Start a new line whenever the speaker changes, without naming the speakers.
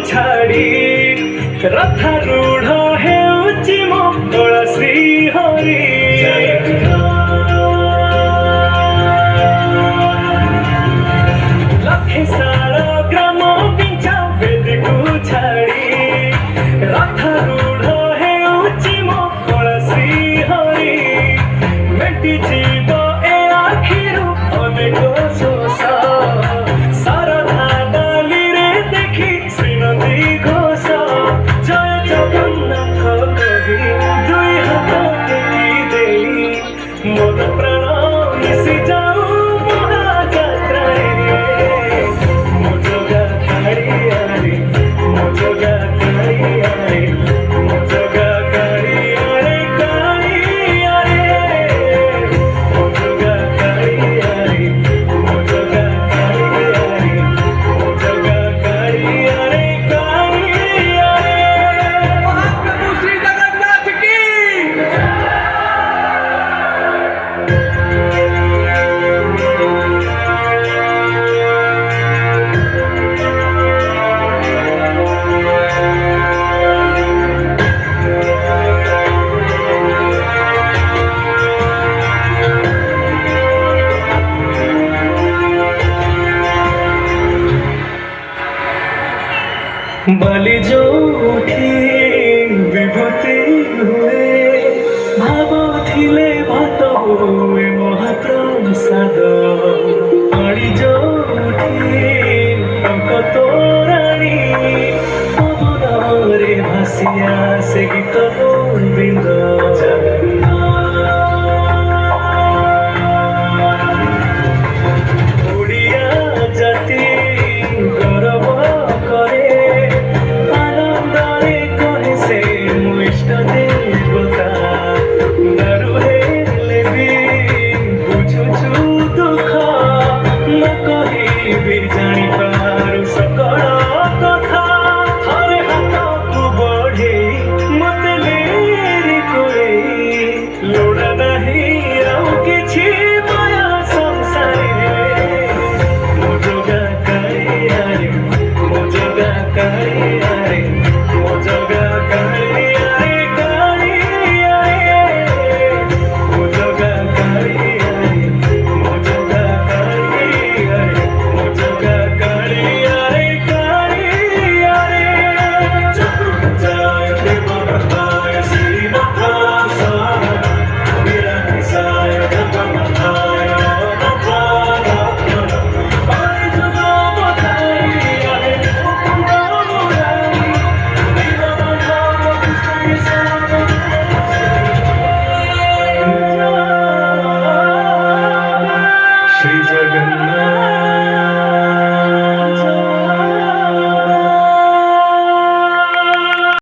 छाड़ी रथारूढ़ हेउची मंगल श्री हरि लखेशाल ग्राम पिंचा वेद को छाड़ी रथारूढ़ हेउची मंगल श्री हरि मेटी जीव ए आखिरु अनेक शोष शारदा डाली रे देखी श्रीनदी घोष जय जगन्नाथ कही दुई हाथ टेकी देई मोर प्राण मिशि जाऊ महायात्रारे मो जगा काଳିयारे मो जगा कालियारे मो जगा कालियारे कालियारे मो जगा कालियारे मो जगा कालियारे मो जगा कालियारे कालियारे।
महाप्रभु श्री जगन्नाथ की
बलि जो उठी विभूति हुए